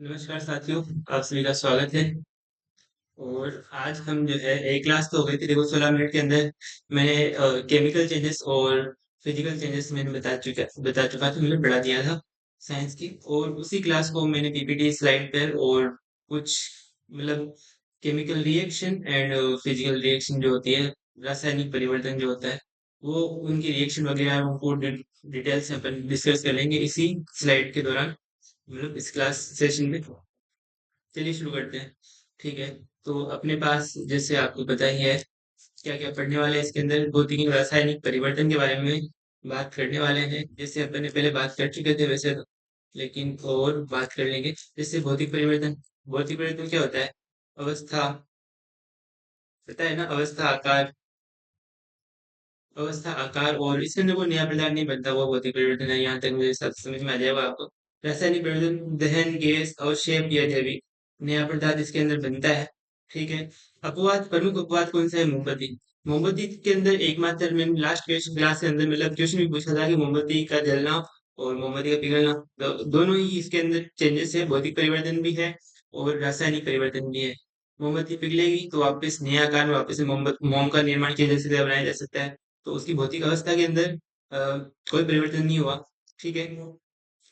नमस्कार साथियों, आप सभी का स्वागत है। और आज हम जो है एक क्लास तो हो गई थी, देखो 16 मिनट के अंदर मैंने केमिकल चेंजेस और फिजिकल चेंजेस मैंने बता चुका था, मैंने पढ़ा दिया था साइंस की। और उसी क्लास को मैंने पीपीटी स्लाइड पर और कुछ मतलब chemical reaction and physical reaction जो होती है, रासायनिक परिवर्तन जो होता है, वो उनकी रिएक्शन वगैरह उनको डिटेल से अपन डिस्कस कर लेंगे इसी स्लाइड के दौरान, मतलब इस क्लास सेशन में। चलिए शुरू करते हैं। ठीक है। तो अपने पास जैसे आपको पता ही है क्या क्या पढ़ने वाले हैं इसके अंदर, भौतिक और रासायनिक परिवर्तन के बारे में बात करने वाले हैं। जैसे अपन ने पहले बात कर चुके थे वैसे तो, लेकिन और बात कर लेंगे। जैसे भौतिक परिवर्तन क्या होता है? अवस्था, पता है ना? अवस्था आकार और इसके अंदर कोई नया पदार्थ नहीं बनता, वो भौतिक परिवर्तन है। यहाँ तक मुझे सब समझ में आ जाएगा आपको। रासायनिक परिवर्तन दहन, गैस, अवक्षेप या जैविक नया पदार्थ इसके अंदर बनता है। ठीक है। अपवाद, प्रमुख अपवाद कौन सा है? मोमबत्ती। मोमबत्ती के अंदर एकमात्र, मैंने लास्ट क्वेश्चन क्लास के अंदर मतलब क्वेश्चन भी पूछा था कि मोमबत्ती का जलना और मोमबत्ती का पिघलना, दोनों ही इसके अंदर चेंजेस है, भौतिक परिवर्तन भी है और रासायनिक परिवर्तन भी है। मोमबत्ती पिघलेगी तो वापस नए आकार में वापस से मोम का निर्माण किया जा सकता है, बनाया जा सकता है। तो उसकी भौतिक अवस्था के अंदर कोई परिवर्तन नहीं हुआ। ठीक है।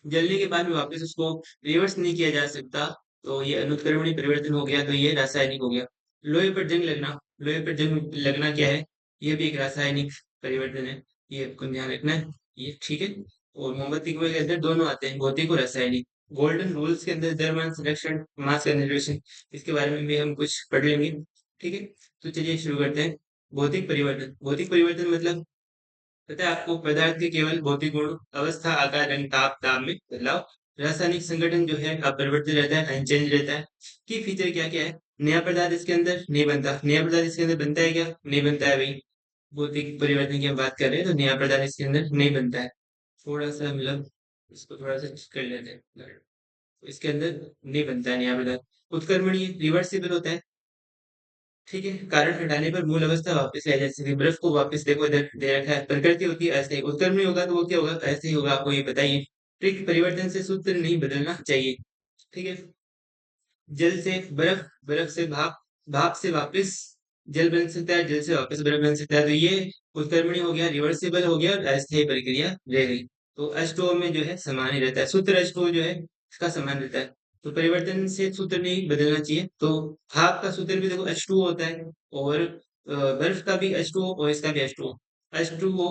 जलने के बाद में वापस उसको रिवर्स नहीं किया जा सकता, तो ये अनुत्क्रमणीय परिवर्तन हो गया, तो ये रासायनिक हो गया। लोहे पर जंग लगना, लोहे पर जंग लगना क्या है? ये भी एक रासायनिक परिवर्तन है, ये आपको ध्यान रखना है। ये ठीक है। और मोमबत्ती के अंदर दोनों आते हैं, भौतिक और रासायनिक। गोल्डन रूल्स के अंदर द्रव्यमान संरक्षण, मास कंजर्वेशन, इसके बारे में भी हम कुछ पढ़ लेंगे। ठीक है। तो चलिए शुरू करते हैं। भौतिक परिवर्तन मतलब, पता है आपको, पदार्थ के केवल भौतिक गुण, अवस्था, आकार, रंग, ताप में बदलाव। रासायनिक संगठन जो है अपरिवर्तित रहता है, अनचेंज रहता है। की फीचर क्या क्या है? नया पदार्थ इसके अंदर नहीं बनता। नया पदार्थ इसके अंदर बनता है क्या? नहीं बनता है भाई। भौतिक परिवर्तन की हम बात कर रहे हैं तो नया पदार्थ इसके अंदर नहीं बनता है। थोड़ा सा मतलब इसको थोड़ा सा कर लेते हैं। तो इसके अंदर नहीं बनता है नया पदार्थ। उत्क्रमणीय, रिवर्सिबल होता है। ठीक है। कारण हटाने पर मूल अवस्था वापस आ जाए, जैसे बर्फ को वापस देखो, इधर दे रखा है, प्रकृति होती है ऐसे ही। उत्क्रमण नहीं होगा तो वो क्या होगा? ऐसे ही होगा, आपको ये बताइए। ट्रिक, परिवर्तन से सूत्र नहीं बदलना चाहिए। ठीक है। जल से बर्फ, बर्फ से भाप, भाप से वापस जल बन सकता है, जल से वापस बर्फ बन सकता है। तो ये उत्क्रमणीय हो गया, रिवर्सिबल हो गया और अस्थायी प्रक्रिया रह गई। तो अष्टो में जो है समान ही रहता है, सूत्र अष्टो जो है इसका समान रहता है। तो परिवर्तन से सूत्र नहीं बदलना चाहिए। तो भाप का सूत्र भी देखो H2O होता है, और बर्फ का भी H2O और इसका भी H2O। H2O,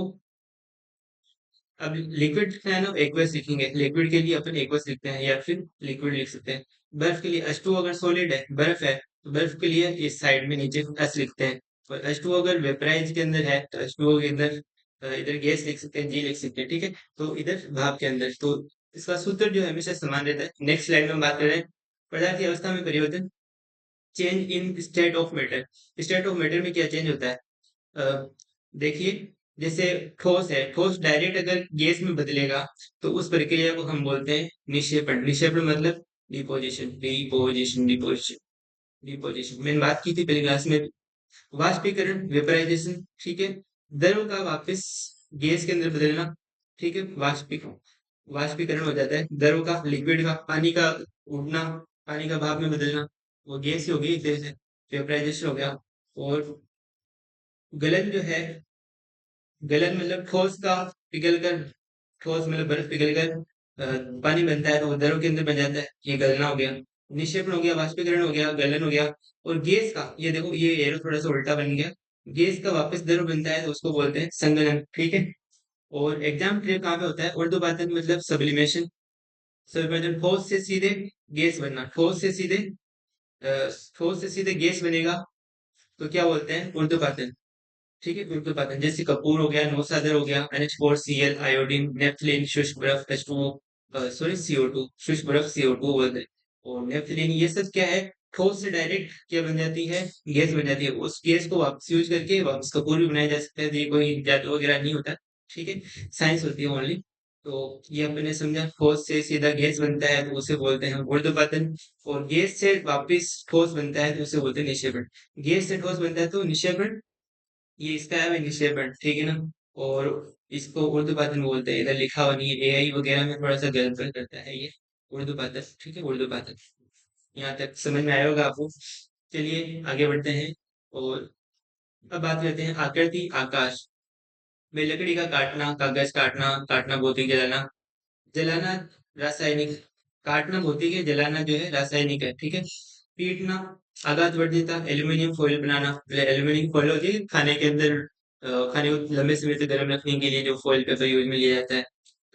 अब लिक्विड का है ना, एक्वस लिखेंगे। लिक्विड के लिए अपन एक्वस लिखते हैं या फिर लिक्विड लिख सकते हैं। बर्फ के लिए H2O, अगर सॉलिड है, बर्फ है, तो बर्फ के लिए इस साइड में नीचे S लिखते हैं। और H2O अगर वेपराइज के अंदर है तो H2O के अंदर इधर गैस लिख सकते हैं, G लिख सकते हैं। ठीक है। तो इधर भाप के अंदर तो इसका सूत्र जो है हमेशा समान रहता है। नेक्स्ट स्लाइड में हम बात कर रहे हैं पदार्थ की अवस्था में परिवर्तन, change in state of matter. State of matter में क्या चेंज होता है? अ, देखिए, जैसे ठोस है, ठोस डायरेक्ट अगर गैस में बदलेगा तो उस प्रक्रिया को हम बोलते हैं निक्षेपण। निक्षेपण मतलब डिपोजिशन, डिपोजिशन, डिपोजिशन, डिपोजिशन। मैंने बात की थी पहली क्लास में। वाष्पीकरण, वेपराइजेशन। ठीक है। द्रव का वापस गैस के अंदर बदलना। ठीक है। वाष्पीकरण हो जाता है द्रव का, लिक्विड का, पानी का उड़ना, पानी का भाप में बदलना, वो गैस ही होगी एक तरह से, वेपराइजेशन हो गया। और गलन जो है, गलन मतलब ठोस का पिघल कर, ठोस मतलब बर्फ पिघल कर पानी बनता है तो वो द्रव के अंदर बन जाता है, ये गलना हो गया। निक्षेपण हो गया, वाष्पीकरण हो गया, गलन हो गया। और गैस का, ये देखो ये एरो थोड़ा सा उल्टा बन गया। गैस का वापस द्रव बनता है तो उसको बोलते हैं संगलन। ठीक है। और एग्जाम क्लियर कहाँ पे होता है? उर्ध्वपातन मतलब सब्लिमेशन। सब्लिमेशन, ठोस से सीधे गैस बनना, ठोस से सीधे गैस बनेगा तो क्या बोलते हैं? उर्ध्वपातन। ठीक है। उर्ध्वपातन, जैसे कपूर हो गया, नौसादर हो गया, NH4Cl, आयोडीन, नेफ्थलीन, शुष्क बर्फ H2O, सॉरी CO2, शुष्क बर्फ CO2 बोलते हैं। और नेफ्थलीन, ये सब क्या है? ठोस से डायरेक्ट क्या बन जाती है? गैस बन जाती है। उस गैस को वापस यूज करके वापस कपूर भी बनाया जा सकता है। तो ये कोई जादू वगैरह नहीं होता। ठीक है। साइंस होती है ओनली। तो ये अपने समझा, ठोस से सीधा गैस बनता है तो उसे बोलते हैं ऊर्ध्वपातन। और गैस से वापिस ठोस बनता है तो उसे बोलते हैं निक्षेपण। गैस से ठोस बनता है तो निक्षेपण, ये इसका है निक्षेपण। ठीक है ना। और इसको उर्ध्वपातन बोलते हैं, इधर लिखा हुआ नहीं है, AI वगैरह में थोड़ा सा गड़बड़ करता है ये। उर्दू पात्र, ठीक है, उर्दू पात्र। यहाँ तक समझ में आया होगा आपको। चलिए आगे बढ़ते हैं और अब बात करते हैं आकृति आकाश में लकड़ी का काटना, कागज काटना, काटना भौतिक जलाना, जलाना रासायनिक, काटना भौतिक है, जलाना जो है रासायनिक है, ठीक है। पीटना आघात वर्धीता, एल्यूमिनियम फॉयल बनाना, एल्यूमिनियम फॉयल होती है खाने के अंदर, खाने को लंबे समय तक गर्म रखने के लिए जो फॉयल पेपर यूज में लिया जाता है।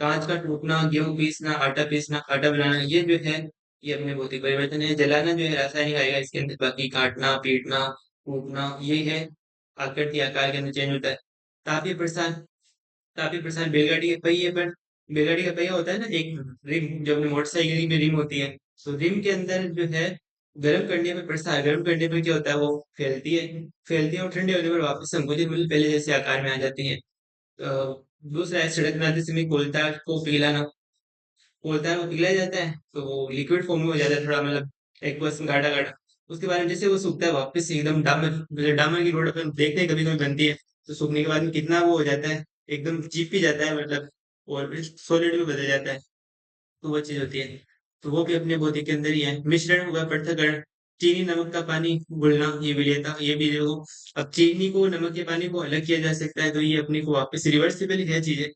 कांच का टूटना, गेहूं पीसना, पीसना, आटा बनाना, ये जो है ये अपने भौतिक परिवर्तन है। जलाना जो है रासायनिक आएगा इसके अंदर, बाकी काटना, पीटना, टूटना ये है आकृति आकार के अंदर चेंज होता है। तापीय प्रसार, तापीय प्रसार बैलगाड़ी के पहिए पर, बैलगाड़ी का पहिया होता है ना एक रिम, जो अपने मोटरसाइकिल में रिम होती है, तो रिम के अंदर जो है गर्म करने पर प्रसार, गर्म करने पर क्या होता है वो फैलती है, फैलती है और ठंडे होने पर वापस संकुचित मतलब पहले जैसे आकार में आ जाती है। दूसरा है सड़क बनाते समय कोलतार को पिघलाना, कोलतार को पिघलाया जाता है तो वो लिक्विड फॉर्म में हो जाता है थोड़ा, मतलब एक परसेंट गाढ़ा गाढ़ा। उसके बाद में जैसे वो सूखता है वापस से एकदम डामर, मतलब डामर की रोड अपन देखते हैं कभी कभी बनती है, तो सूखने के बाद में कितना वो हो जाता है, एकदम चिप ही जाता है मतलब, और सॉलिड में बदल जाता है, तो वो चीज होती है। तो वो भी अपने भौतिक के अंदर ही है। मिश्रण व पृथक्करण, चीनी नमक का पानी घुलना, ये विलेयता, ये भी देखो। अब चीनी को नमक के पानी को अलग किया जा सकता है, तो ये अपने को वापस रिवर्सिबल है चीजें।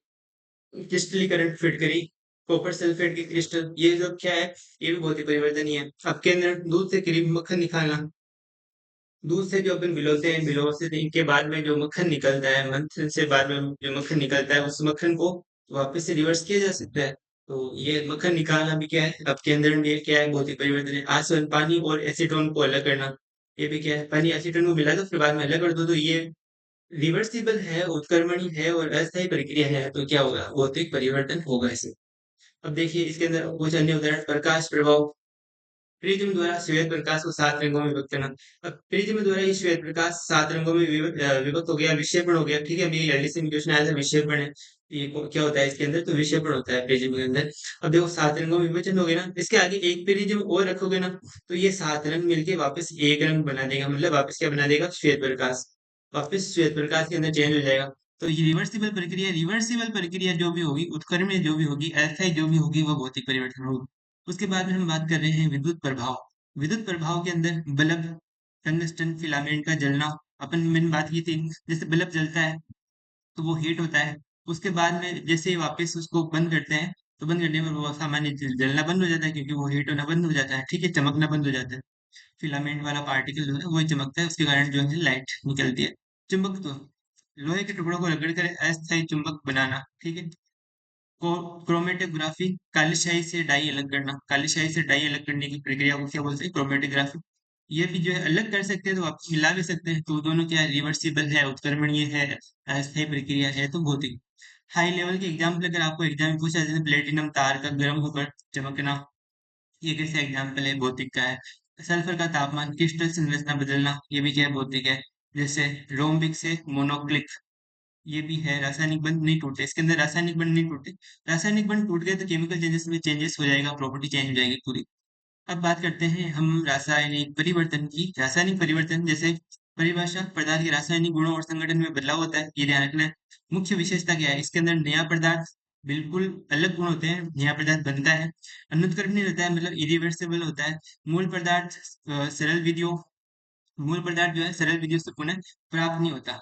क्रिस्टलीकरण फिटकरी, कॉपर सल्फेट की क्रिस्टल, ये जो क्या है, ये भी बहुत ही परिवर्तनीय है। अब के अंदर दूध से क्रीम मक्खन निकालना, दूध से जो अपन भिगोते हैं, भिगोते के बाद में जो मक्खन निकलता है, मंथन से बाद में जो मक्खन निकलता है, उस मक्खन को वापस से रिवर्स किया जा सकता है। तो ये मक्खन निकालना भी क्या है, अब के अंदर भी क्या है, बहुत ही परिवर्तन है। आसवन पानी और एसीटोन को अलग करना, ये भी क्या है, पानी एसीटोन को मिला दो फिर बाद में अलग कर दो, तो ये रिवर्सिबल है, उत्क्रमणी है और अस्थायी प्रक्रिया है, तो क्या होगा, भौतिक परिवर्तन होगा इसे। अब देखिए इसके अंदर कुछ अन्य उदाहरण, प्रकाश प्रभाव, प्रिज्म द्वारा श्वेत प्रकाश को 7 रंगों में विभक्त करना। अब प्रिज्म द्वारा ये श्वेत प्रकाश 7 रंगों में विभक्त हो गया, विक्षेपण हो गया, ठीक है। अभी एलडीसी में क्वेश्चन आया था, विक्षेपण है, ये क्या होता है इसके अंदर, तो विक्षेपण होता है प्रिज्म के अंदर। अब देखो 7 रंगों में विभाजन हो गया ना, इसके आगे एक प्रिज्म और रखोगे ना, तो ये 7 रंग मिलके वापस एक रंग बना देगा, मतलब वापस क्या बना देगा, श्वेत प्रकाश, वापस श्वेत प्रकाश के अंदर चेंज हो जाएगा। तो ये रिवर्सिबल प्रक्रिया जो भी होगी, उत्क्रमण जो भी होगी, अस्थायी जो भी होगी, वो भौतिक परिवर्तन होगी। उसके बाद में हम बात कर रहे हैं विद्युत प्रभाव। विद्युत प्रभाव के अंदर बल्ब, टंगस्टन फिलामेंट का जलना, अपन मैंने बात की थी, जैसे बल्ब जलता है तो वो हीट होता है, उसके बाद में जैसे ही वापस उसको बंद करते हैं, तो बंद करने पर वो सामान्य जलना बंद हो जाता है, क्योंकि वो हीट होना बंद हो जाता है, ठीक है, चमकना बंद हो जाता है। फिलामेंट वाला पार्टिकल जो है वही चमकता है, उसके कारण जो है लाइट निकलती है। चुंबक तो लोहे के टुकड़ों को रगड़ कर अस्थायी चुंबक बनाना, ठीक है। क्रोमेटोग्राफी, काली स्याही से डाई अलग करना, काली स्याही से डाई अलग करने की प्रक्रिया को क्या बोलते हैं, क्रोमेटोग्राफी। ये भी जो है अलग कर सकते हैं, तो आप मिला भी सकते हैं, तो दोनों क्या है, रिवर्सिबल है, उत्क्रमणीय है, अस्थायी प्रक्रिया है, तो भौतिक। हाई लेवल के एग्जाम्पल अगर आपको एग्जाम में पूछा जाए, प्लेटिनम तार का गर्म होकर चमकना, ये कैसे एग्जाम्पल है, भौतिक का है। सल्फर का तापमान, क्रिस्टल संरचना बदलना, ये भी क्या है, भौतिक है। जैसे रोम्बिक से मोनोक्लिक, ये भी है, रासायनिक बंध नहीं टूटते, इसके अंदर रासायनिक बंध नहीं टूटते। रासायनिक बंध टूट गए तो केमिकल चेंजेस में चेंजेस हो जाएगा, प्रॉपर्टी चेंज हो जाएगी पूरी। अब बात करते हैं हम रासायनिक परिवर्तन की। रासायनिक परिवर्तन जैसे परिभाषा, पदार्थ के रासायनिक गुणों और संगठन में बदलाव होता है, ये ध्यान रखना है। मुख्य विशेषता क्या है, इसके अंदर नया पदार्थ, बिल्कुल अलग गुण होते हैं, नया पदार्थ बनता है। अनुत्क्रमणीय रहता है, मतलब इरिवर्सिबल होता है। मूल पदार्थ सरल विधियों, मूल पदार्थ जो है सरल विधियों से पुनः प्राप्त नहीं होता।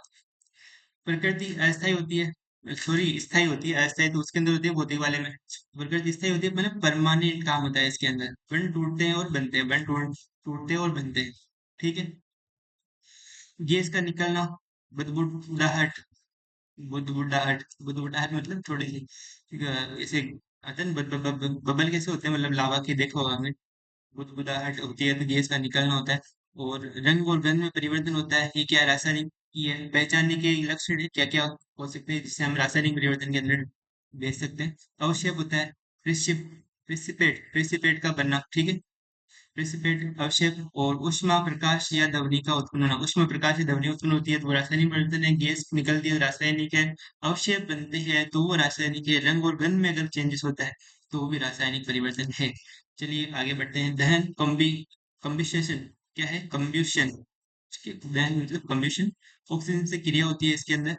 प्रकृति अस्थायी होती है, सॉरी स्थायी होती है, अस्थायी तो उसके अंदर होती है भौतिक वाले में। प्रकृति स्थायी होती है, मतलब परमानेंट काम होता है इसके अंदर, बन टूटते हैं और बनते हैं, बन टूटते हैं और बनते हैं, ठीक है। गैस का निकलना, बुदबुदाहट, बुदबुदाहट मतलब थोड़ी सी ऐसे आते हैं बबल कैसे होते हैं, मतलब लावा के देखा होगा हमने, बुदबुदाहट होती है तो गैस का निकलना होता है। और रंग और गंध में परिवर्तन होता है, ये क्या रासायनिक, ये पहचानने के लक्षण है, क्या क्या हो सकते हैं जिससे हम रासायनिक परिवर्तन के अंदर देख सकते हैं। अवक्षेप होता है, प्रिसिप प्रिसिपेट का बनना, ठीक है। प्रेसिपिटेट अवक्षेप और ऊष्मा प्रकाश या ध्वनि का उत्पन्न होना, ऊष्मा प्रकाश या ध्वनि उत्पन्न होती है तो वो रासायनिक परिवर्तन है। गैस निकलती है तो रासायनिक है। अवक्षेप बनते हैं तो वो रासायनिक है। रंग और गंध में अगर चेंजेस होता है तो वो भी रासायनिक परिवर्तन है। चलिए आगे बढ़ते हैं। दहन, कम्बिशन क्या है, कम्ब्यूशन, दहन मतलब कम्ब्यूशन, ऑक्सीजन से क्रिया होती है इसके अंदर।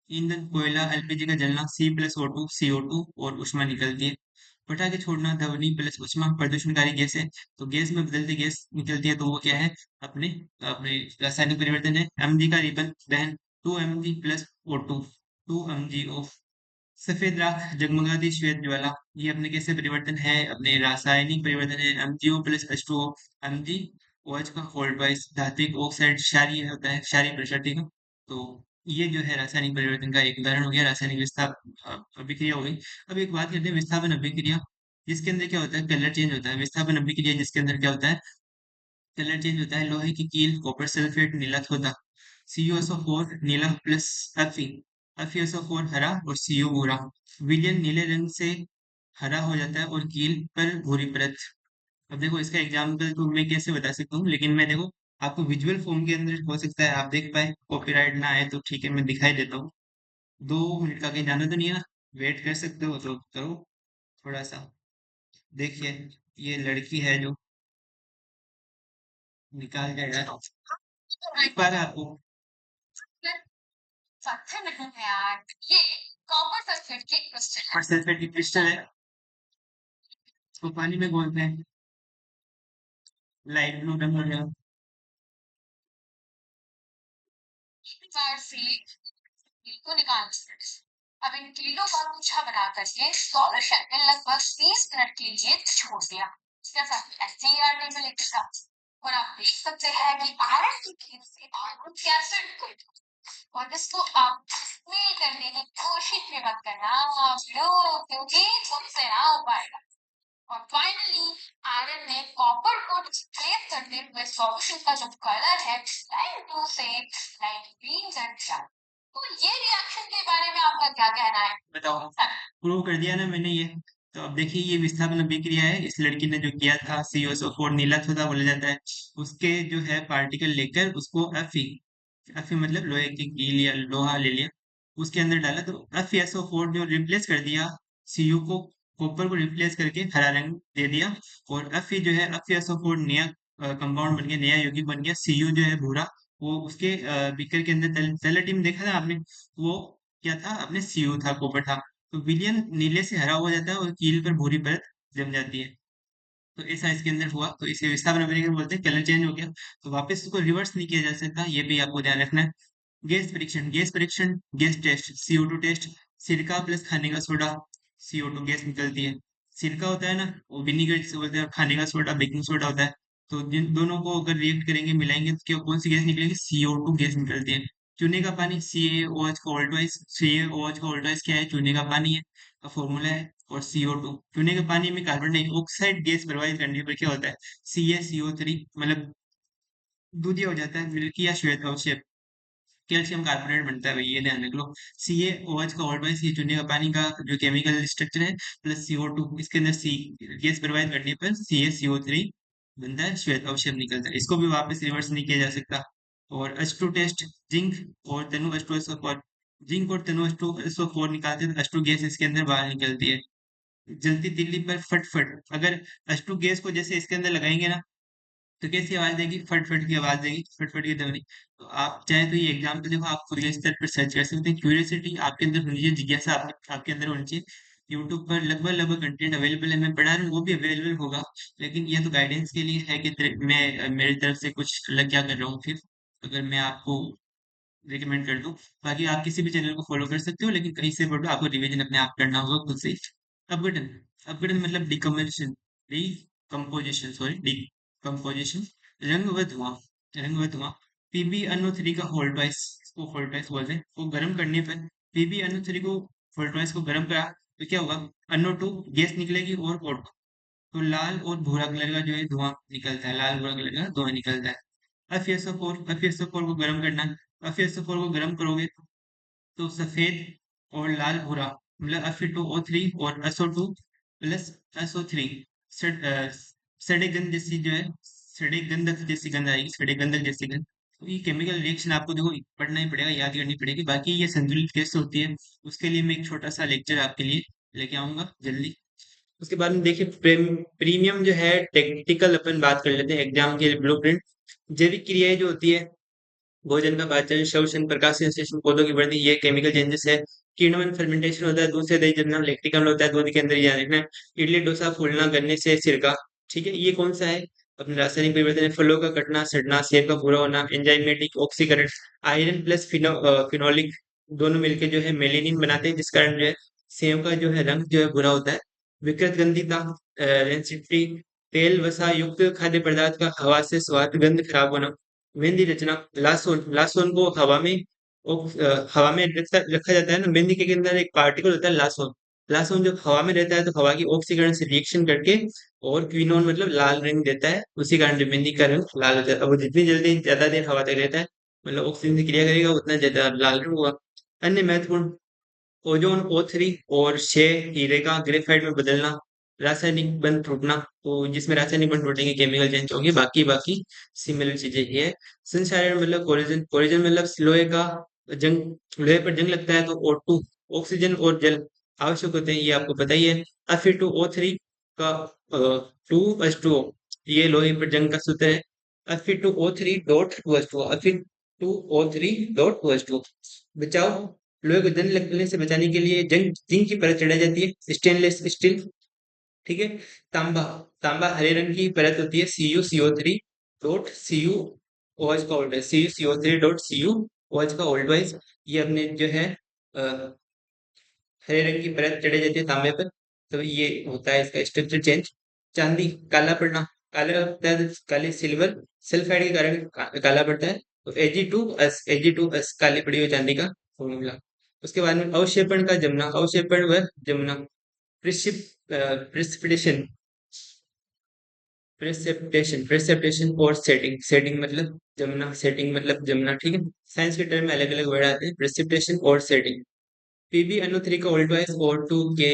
ईंधन, कोयला, एलपीजी का जलना, C plus O two, CO2 और ऊष्मा निकलती है। पटा के छोड़ना ध्वनि प्लस उष्मा प्रदूषणकारी गैस है। तो गैस में बदलती गैस निकलती है, तो वो क्या है? अपने अपने रासायनिक परिवर्तन है। mg का रिबन दहन 2 mg प्लस O2 2 mg। सफेद राख जगमगाती श्वेत ज्वाला, ये अपने कैसे परिवर्तन है? अपने रासायनिक परिवर्तन है। MgO plus H2O। Mg OH का होल्ड वाइज धात्विक ऑक्साइड क्षारीय होता है, क्षारीय प्रकृति का। तो ये जो है रासायनिक परिवर्तन का एक उदाहरण हो गया, रासायनिक अभिक्रिया हो गई। अब एक बात करते हैं विस्थापन अभिक्रिया, जिसके अंदर क्या होता है? कलर चेंज होता है। विस्थापन अभिक्रिया जिसके अंदर क्या होता है? कलर चेंज होता है। लोहे की कील कॉपर सल्फेट नीला होता, CuSO4 नीला प्लस Fe, FeSO4 हरा और Cu भूरा। विलयन नीले रंग से हरा हो जाता है और कील पर भूरी परत। अब देखो इसका एग्जाम्पल तो मैं कैसे बता सकता हूँ, लेकिन मैं देखो आपको विजुअल फॉर्म के अंदर हो सकता है आप देख पाए, कॉपीराइट ना आए तो ठीक है, मैं दिखाई देता हूँ। 2 मिनट का कहीं जाना तो नहीं है ना? वेट कर सकते हो तो करो थोड़ा सा। देखिए ये लड़की है जो निकाल जाएगा, देख पा रहा है आपको? पत्थर नहीं है यार, ये कॉपर सल्फेट की क्रिस्टल है। कॉपर सल्फेट की क्रिस्टल है, इसको पानी में घोलते हैं, लाइट ब्लू रंग हो गया। बार से को निकाल सकते हैं। अब इन कीलों का गुच्छा बना करके सॉल्यूशन में लगभग 30 मिनट के लिए छोड़ दिया। इसके साथ SCR टेबल लिखा और आप देख सकते हैं कि आयरन की कील से आयरन एसिड और इसको आप मिल करने की कोशिश भी मत करना क्योंकि उससे ना हो पाएगा। और फाइनली आयरन ने कॉपर को डिस्प्लेस करते हुए सॉल्यूशन का जो कलर है लाइट ब्लू से लाइट ग्रीन कर दिया। तो ये रिएक्शन के बारे में आपका क्या कहना है बताओ? प्रूव कर दिया ना मैंने ये। तो अब देखिए ये विस्थापन अभिक्रिया है, इस लड़की ने जो किया था, CuSO4 नीला था बोला जाता है, उसके जो है पार्टिकल लेकर उसको Fe मतलब लोहे की कील या लोहा ले लिया, उसके अंदर डाला तो FeSO4 जो रिप्लेस कर दिया Cu को, कॉपर को रिप्लेस करके हरा रंग दे दिया। और Fe जो है FeSO4 नया कंपाउंड बन गया, नया यौगिक बन गया। Cu जो है भूरा, वो उसके बीकर के अंदर तल टीम देखा था आपने, वो क्या था? अपने Cu था, कॉपर था। तो विलियन नीले से हरा हो जाता है और कील पर भूरी परत जम जाती है। तो ऐसा इसके अंदर हुआ, तो इसे विस्थापन अभिक्रिया बोलते हैं। कलर चेंज हो गया, तो वापस इसको रिवर्स नहीं किया जा सकता, ये भी आपको ध्यान रखना है। गैस परीक्षण गैस टेस्ट CO2 टेस्ट। सिरका प्लस खाने का सोडा, CO2 गैस निकलती है। सिरका होता है ना, वो विनीगर जिसे बोलते हैं, और खाने का सोडा बेकिंग सोडा होता है। तो जिन दोनों को अगर रिएक्ट करेंगे, मिलाएंगे, तो क्या कौन सी गैस निकलेगी? CO2 गैस निकलती है। चूने का पानी CaOH का ऑल्टवाइज, CaOH का ऑल्टवाइज क्या है? चूने का पानी है, का फॉर्मूला है। और CO2, चूने के पानी में कार्बन डाइऑक्साइड गैस प्रवाहित करने पर क्या होता है? CaCO3 मतलब दूधिया हो जाता है, मिल्की या श्वेत अवक्षेप। कैल्शियम कार्बोनेट बनता है भाई, ये ध्यान रख लो। CaOH का ऑल्ट वाइज, ये चूने का पानी का जो केमिकल स्ट्रक्चर है, प्लस CO2, इसके अंदर सी गैस प्रवाहित करने पर CaCO3 बनता है, श्वेत अवक्षेप निकलता है। इसको भी वापस रिवर्स नहीं किया जा सकता। और H2 टेस्ट, जिंक और तनु H2SO4, जिंक और तनु H2SO4 निकालते हैं तो H2 गैस इसके अंदर बाहर निकलती है। जलती तीली पर फट फट, अगर H2 गैस को जैसे इसके अंदर लगाएंगे ना, तो कैसी आवाज देगी? फट फट की आवाज देगी, फट फट की ध्वनि। तो आप चाहे तो ये एग्जाम्पल देखो, आप खुद के स्तर पर सर्च कर सकते हैं। क्यूरियोसिटी आपके अंदर होनी चाहिए, जिज्ञासा आपके अंदर होनी चाहिए। यूट्यूब पर लगभग लगभग कंटेंट अवेलेबल है, मैं पढ़ा रहा हूँ, वो भी अवेलेबल होगा। लेकिन ये तो गाइडेंस के लिए है कि मैं मेरी तरफ से कुछ अलग क्या कर रहा हूँ फिर, अगर मैं आपको रिकमेंड कर दूं। बाकी आप किसी भी चैनल को फॉलो कर सकते हो, लेकिन कहीं से पढ़ो, आपको रिवीजन अपने आप करना होगा खुद से। अपघटन, अपघटन मतलब डिकम्पोजिशन, डिकम्पोजिशन सॉरी डिकम्पोजिशन। रंग व धुआं, रंग व धुआं। PbNO3 का होल्ड वाइज, इसको होल्ड वाइज बोलते हैं, को गर्म करने पर PbNO3 को होल्ड वाइज को गर्म करा तो क्या होगा? NO2 गैस निकलेगी और O2, तो लाल और भूरा कलर का जो है धुआं निकलता है, लाल भूरा कलर का धुआं निकलता है। FeSO4 को गर्म करना, FeSO4 को गर्म करोगे तो सफेद और लाल भूरा मतलब Fe2O3 और SO2 प्लस SO3 सड़े गंध जैसी जो है, सड़े गंधक जैसी गंध आएगी, सड़े गंधक जैसी गंध। तो ये केमिकल रिएक्शन आपको देखो पढ़ना ही पड़ेगा, याद करनी पड़ेगी। बाकी ये संतुलित कैसे होती है, उसके लिए मैं एक छोटा सा लेक्चर आपके लिए लेके आऊंगा जल्दी। उसके बाद में देखिए प्रीमियम जो है टेक्निकल अपन बात कर लेते हैं, एग्जाम के ब्लूप्रिंट। जैविक क्रियाएं जो होती है, भोजन का पाचन, श्वसन, प्रकाश संश्लेषण, पौधों की वृद्धि, ये केमिकल चेंजेस है। किण्वन फर्मेंटेशन होता है, दूध से दही जमना, लैक्टिक अम्ल होता है दूध के अंदर, ये ध्यान रखना है। इडली डोसा फूलना, गन्ने से सिरका। ठीक है, ये कौन सा है? अपने रासायनिक परिवर्तन है, फलों का कटना, सड़ना, सेब का पूरा होना, एंजाइमेटिक ऑक्सीकरण। आयरन प्लस फिनोलिक दोनों मिलके जो है मेलेनिन बनाते हैं, जिस कारण जो है सेब का जो है रंग जो है भूरा होता है। विकृत गंधिता, रेंसिडिटी, तेल वसा युक्त खाद्य पदार्थ का हवा से स्वाद गंध खराब होना। मेहंदी रचना, लासोन, लासोन को हवा में रखा जाता है ना, मेहंदी के अंदर एक पार्टिकल होता है लासोन। लासोन जब हवा में रहता है तो हवा की ऑक्सीकरण से रिएक्शन करके और क्विनोन मतलब लाल रंग देता है, उसी कारण जो मेहंदी का रंग लाल होता है। अब वो जितनी जल्दी ज्यादा देर हवा तक रहता है, मतलब ऑक्सीजन से क्रिया करेगा, उतना ज्यादा लाल रंग होगा। अन्य महत्वपूर्ण, ओजोन O3 और 6 हीरे का ग्रेफाइट में बदलना, रासायनिक बंध टूटना। तो जिसमें रासायनिक बंध टूटेंगे केमिकल चेंज होंगे, बाकी बाकी सिमिलर चीजें ये है। संचारण मतलब कोरिजन, कोरिजन मतलब लोहे का जंग, लोहे पर जंग लगता है तो O2, ऑक्सीजन और जल आवश्यक होते हैं, ये आपको पता ही है। Fe2O3 का 2H2O, ये लोहे पर जंग का सूत्र है। Fe2O3 dot 2H2O, Fe2O3 dot 2H2O। बचाव, लोहे को जंग लगने से बचाने के लिए जंग जिंक की परत चढ़ाई जाती है, स्टेनलेस स्टील। ठीक है। तांबा, तांबा हरे रंग की परत होती है, CuCO3 डॉट CuOH का old wise, CuCO3 dot CuOH का ओल्ड वाइज। ये अपने जो है अ, हरे रंग की परत चढ़ाई जाती है तांबे पर, तो ये होता है इसका स्ट्रक्चर चेंज। चांदी, काला पड़ना, काला होता है, काले सिल्वर सल्फाइड के कारण काला पड़ता है। तो Ag2S काली पड़ी हुई चांदी का फॉर्मूला। उसके बाद में अवक्षेपण का जमना, अवक्षेपण व जमना, प्रिसिप प्रिसिपिटेशन, प्रेसिपिटेशन और सेटिंग, सेटिंग मतलब जमना, सेटिंग मतलब जमना। ठीक है, साइंस के टर्म में अलग अलग वर्ड आते हैं, प्रेसिपिटेशन और सेटिंग। PbNO3 का ओल्ड वाइज और 2Ki,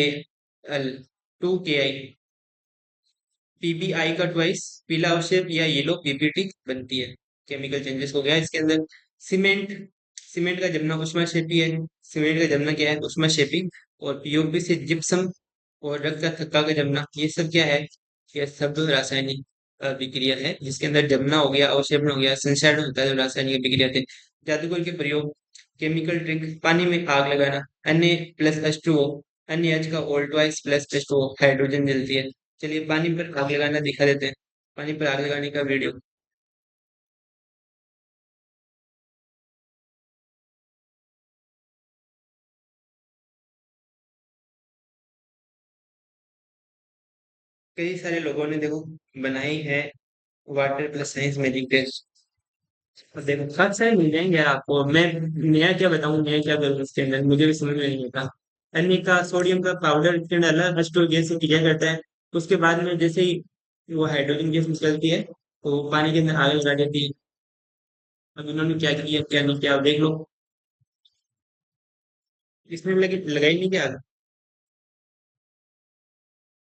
PbI का ट्वाइस, पीला अवक्षेप या येलो PBT बनती है। केमिकल चेंजेस हो गया इसके अंदर। सीमेंट, सीमेंट का जमना ऊष्माक्षेपी है, सीमेंट का जमना क्या है? ऊष्माक्षेपी। और पीओपी से जिप्सम और रक्त का थक्का का जमना, ये सब क्या है? ये सब रासायनिक अभिक्रिया है, जिसके अंदर जमना हो गया, अवक्षेपण हो गया, संक्षारण होता है, जो रासायनिक अभिक्रिया थे। जादूगर के प्रयोग, केमिकल ट्रिक, पानी में आग लगाना, Na+H2O, अन्य H का old wise plus H2O, hydrogen जलती है। चलिए पानी पर आग लगाना दिखा देते हैं, पानी पर आग लगाने का वीडियो। कई सारे लोगों ने देखो बनाई है, water plus science magic test. और देखो काफी सारे मिल जाएंगे यार आपको, मैं नया क्या बताऊं, नया क्या करूं इसके अंदर, मुझे भी समझ में नहीं आता। अन्य का सोडियम का पाउडर इसके अंदर अलग H2O गैस से क्रिया करता है, उसके बाद में जैसे ही वो हाइड्रोजन गैस निकलती है तो वो पानी के अंदर आग लगा देती है। अब इन्होंने क्या किया क्या नहीं किया, अब देख लो। इसमें लगाई नहीं क्या आग?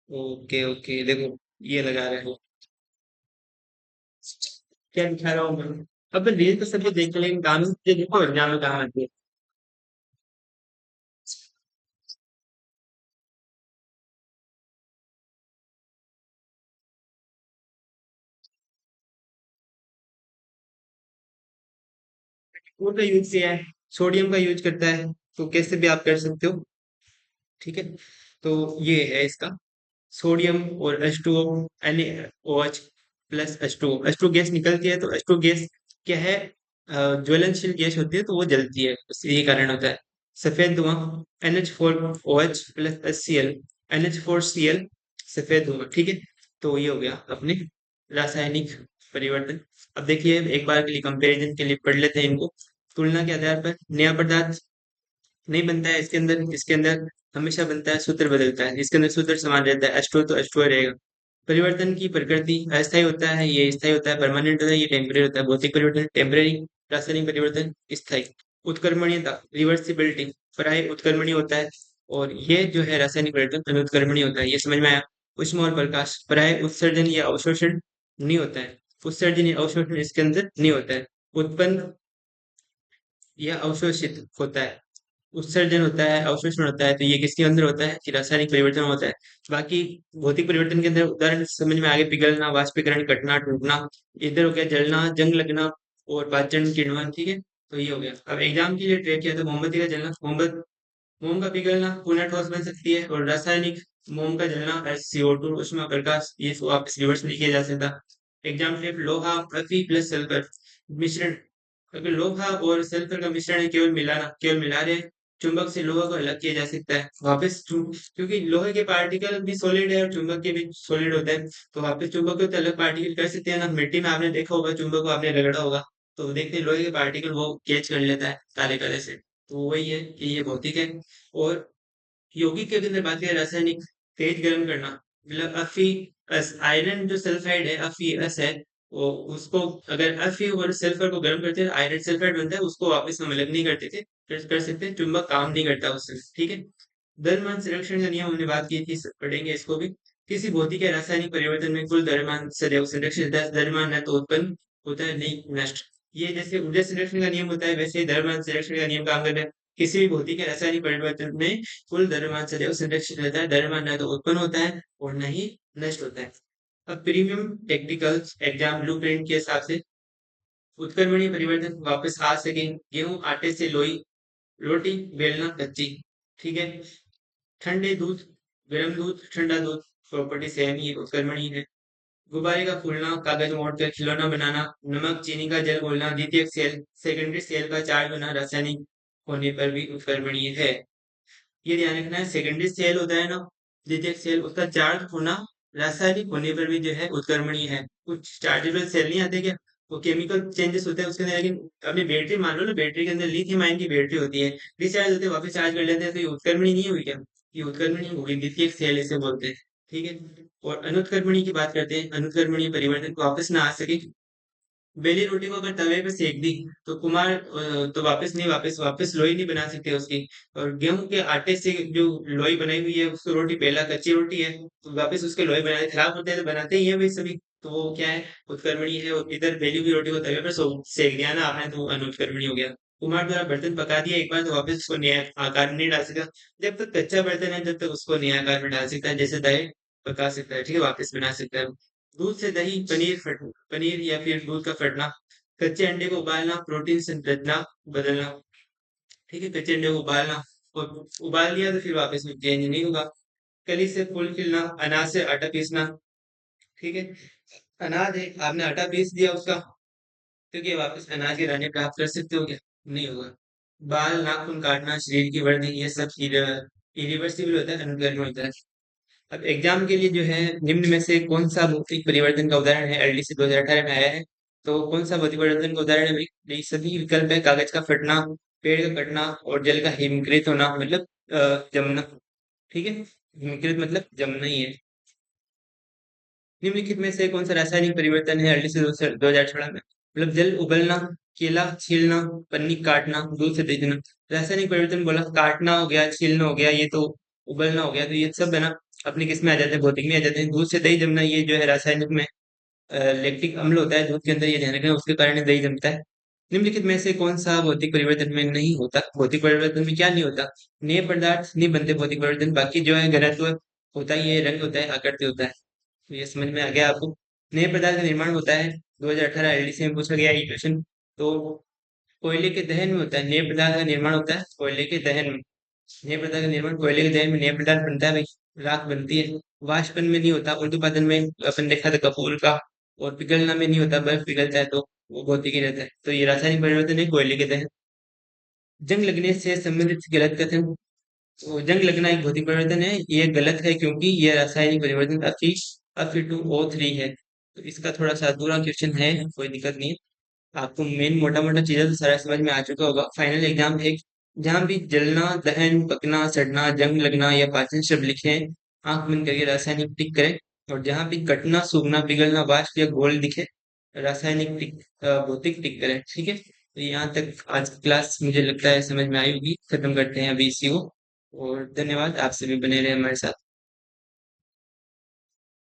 ओके ओके, देखो ये लगा रहे हो, क्या दिखा रहा हूँ मैं? अब रील तो सभी देख लेंगे, गाने से देखो एग्जाम में काम आती है। वो का यूज किया है, सोडियम का यूज करता है, तो कैसे भी आप कर सकते हो। ठीक है, तो ये है इसका, सोडियम और H2O, NaOH plus H2O gas निकलती है, तो H2O गैस क्या है? ज्वलनशील गैस होती है, तो वो जलती है, बस यही कारण होता है। सफेद धुआं, NH4OH प्लस HCl, NH4Cl, सफेद धुआं। ठीक है, तो ये हो गया अपने रासायनिक परिवर्तन। अब देखिए एक बार के लिए कंपैरिजन के लिए पढ़ लेते हैं इनको। तुलना के आधार पर नया पदार्थ नहीं बनता है इसके अंदर, इसके अंदर हमेशा बनता है, सूत्र बदलता है, इसके अंदर सूत्र समान रहता है, H2O तो H2O रहेगा। परिवर्तन की प्रकृति, अस्थायी होता है, ये स्थायी होता है, परमानेंट होता है, ये टेम्परेरी होता है। भौतिक परिवर्तन टेम्परेरी, रासायनिक परिवर्तन स्थायी। उत्क्रमणीयता, रिवर्सिबिलिटी, प्राय उत्क्रमणीय होता है, और ये जो है रासायनिक परिवर्तन अनुत्क्रमणीय होता है, ये समझ में आया। ऊष्मा और प्रकाश, प्राय उत्सर्जन या अवशोषण नहीं होता है, उत्सर्जन या अवशोषण इसके अंदर नहीं होता है। उत्पन्न या अवशोषित होता है, उत्सर्जन होता है, अवशोषण होता है, तो ये किसके अंदर होता है कि रासायनिक परिवर्तन होता है। बाकी भौतिक परिवर्तन के अंदर उदाहरण समझ में आगे, पिघलना, वाष्पीकरण, कटना, टूटना। इधर हो गया जलना, जंग लगना और पाचन, किण्वन। ठीक है, तो ये हो गया। अब एग्जाम के लिए ट्रेक किया था मोमबत्ती का जलना, मोमबत्ती मोम का पिघलना पुनः ठोस बन सकती है, और रासायनिक मोम का जलना CO2 उष्मा प्रकाश, ये वापस रिवर्स नहीं किया जा सकता। एग्जाम्पल है लोहा पृथ्वी प्लस सल्फर मिश्रण। अगर लोहा और सल्फर का मिश्रण है, केवल मिला रहे हैं, चुंबक से लोहा को अलग किया जा सकता है वापस क्योंकि लोहे के पार्टिकल भी सॉलिड है और चुंबक के भी सॉलिड होता है, तो वापस चुंबक को तो अलग पार्टिकल कर सकते हैं ना। मिट्टी में आपने देखा होगा, चुंबक को आपने रगड़ा होगा, तो देखते हैं लोहे के पार्टिकल वो कैच कर लेता है काले काले से। तो वही है कि ये भौतिक है। और यौगिक के अंदर बात करें, रासायनिक तेज गर्म करना, मतलब आयरन जो सल्फाइड है, Fe है, वो उसको अगर Fe और सल्फर को गर्म करते हैं आयरन सल्फाइड बनता है, उसको वापस हम अलग नहीं करते थे, कर सकते हैं, चुंबक काम नहीं करता उससे, ठीक है। द्रव्यमान संरक्षण का नियम हमने बात की थी, पढ़ेंगे इसको भी। किसी भौतिक या रासायनिक परिवर्तन में कुल द्रव्यमान सदैव संरक्षित रहता है, द्रव्यमान न तो उत्पन्न होता है नहीं नष्ट। ये जैसे ऊर्जा संरक्षण का नियम होता है, वैसे ही द्रव्यमान संरक्षण का नियम काम करता है। किसी भी भौतिक या रासायनिक परिवर्तन में कुल द्रव्यमान सदैव संरक्षित रहता है, द्रव्यमान न तो उत्पन्न होता है और न ही नष्ट होता है। अब प्रीमियम टेक्निकल एग्जाम ब्लूप्रिंट के हिसाब से उत्क्रमणीय परिवर्तन वापस आ सके, गेहूं आटे से लोई, रोटी बेलना कच्ची, ठीक है। ठंडे दूध, गर्म दूध, ठंडा दूध, प्रॉपर्टी सेम ही उत्क्रमणीय है। गुब्बारे का फूलना, कागज मोड़कर खिलौना बनाना, नमक चीनी का जल घोलना, द्वितीयक सेल सेकेंडरी सेल का चार्ज बना, रासायनिक होने पर भी उत्क्रमणीय है। ये ध्यान रखना है, सेकेंडरी सेल होता है ना, द्वितीयक सेल, उसका चार्ज होना रासायनिक होने पर भी जो है उत्क्रमणीय है। कुछ चार्जेबल सेल नहीं आते क्या, वो केमिकल चेंजेस होते हैं उसके अंदर, लेकिन अपनी बैटरी मान लो ना, बैटरी के अंदर लिथियम आयन की बैटरी होती है, डिस्चार्ज होते हैं वापस चार्ज कर लेते हैं, तो ये उत्क्रमणीय नहीं हुई क्या, ये उत्क्रमणीय होगी, द्वितीयक सेल इसे बोलते हैं, ठीक है। और अनुत्क्रमणीय की बात करते हैं, अनुत्क्रमणीय परिवर्तन को वापस ना आ सके, बेली रोटी को अगर तवे पे सेक दी तो तो वापस नहीं, वापस लोई नहीं बना सकते उसकी। और गेहूं के आटे से जो लोई बनाई हुई है उसको रोटी, पहला कच्ची रोटी है तो वापस उसके लोई बनाए, खराब होते हैं तो बनाते ही है भाई सभी, तो वो क्या है, उत्कर्मणीय है। और इधर बेली हुई रोटी को तवे पर सेक दिया ना आपने, तो वो अनुत्कर्मणीय हो गया। कुम्हार द्वारा बर्तन पका दिया एक बार, तो वापस उसको नया आकार में नहीं डाल सकता, जब तक कच्चा बर्तन है जब तक उसको नया आकार में डाल सकता है, जैसे दाल पका सकता है, ठीक है, वापस बना सकता है। दूध से दही, पनीर या फिर दूध का फटना, कच्चे अंडे को उबालना, प्रोटीन संरचना बदलना, ठीक है, कच्चे अंडे को उबालना, और उबाल दिया तो फिर वापस में चेंज नहीं होगा। कली से फूल खिलना, अनाज से आटा पीसना, ठीक है, अनाज है आपने आटा पीस दिया उसका, क्योंकि वापस अनाज के दाने प्राप्त कर सकते हो क्या, नहीं होगा। बाल नाखून काटना, शरीर की वर्दी, ये सब इरिवर्सिबल होता है, अनुकरण होता है। अब एग्जाम के लिए जो है, निम्न में से कौन सा भौतिक परिवर्तन का उदाहरण है, LDC 2018 में आया है, तो कौन सा भौतिक परिवर्तन का उदाहरण है भाई, ये सभी विकल्प है, कागज का फटना, पेड़ का कटना, और जल का हिमकृत होना, मतलब जमना, ठीक है, हिमकृत मतलब जमना ही है। निम्नलिखित में से कौन सा रासायनिक परिवर्तन है LDC 2018 में, मतलब जल उबलना, केला छीलना, पन्नी काटना, दूध से तेजना। रासायनिक परिवर्तन बोला, काटना हो गया, छीलना हो गया, ये तो उबलना हो गया, तो ये सब है ना अपने किस में आ जाते हैं, भौतिक में आ जाते हैं। दूध से दही जमना, ये जो है रासायनिक में लैक्टिक अम्ल होता है दूध के अंदर, ये ध्यान रखना, उसके कारण दही जमता है। निम्नलिखित में से कौन सा भौतिक परिवर्तन में नहीं होता, भौतिक परिवर्तन में क्या नहीं होता, नए पदार्थ नहीं बनते भौतिक परिवर्तन, बाकी जो है घनत्व होता है, ये रंग होता है, आकृति होता है। तो ये समझ में आ गया आपको। नए पदार्थ का निर्माण होता है, 2018 LDC में पूछा गया ये क्वेश्चन। तो कोयले के दहन में होता है, नए पदार्थ का निर्माण होता है कोयले के दहन में, नए पदार्थ का निर्माण कोयले के दहन में नए पदार्थ बनता है भाई, राख बनती है। वाष्पन में नहीं होता, ऊर्ध्वपातन में अपन देखा था कपूर का। और पिघलना में नहीं होता, बर्फ पिघलता है तो वो भौतिक ही रहता है, तो ये रासायनिक परिवर्तन है कोयले के दहन। जंग लगने से संबंधित गलत कथन, तो जंग लगना एक भौतिक परिवर्तन है, ये गलत है क्योंकि ये रासायनिक परिवर्तन Fe2O3 है, तो इसका थोड़ा सा अधूरा क्वेश्चन है, कोई दिक्कत नहीं है। आपको मेन मोटा मोटा चीजें तो सारा समझ में आ चुका होगा। फाइनल एग्जाम है, जहां भी जलना, दहन, पकना, सड़ना, जंग लगना या पाचन शब्द लिखे हैं, आंख बंद करके रासायनिक टिक करें। और जहां भी कटना, सूखना, पिघलना, वाष्प या घोल दिखे, रासायनिक टिक, भौतिक टिक करें, ठीक है। तो यहाँ तक आज की क्लास मुझे लगता है समझ में आई होगी, खत्म करते हैं अभी इसी को। और धन्यवाद, आपसे भी बने रहे हमारे साथ।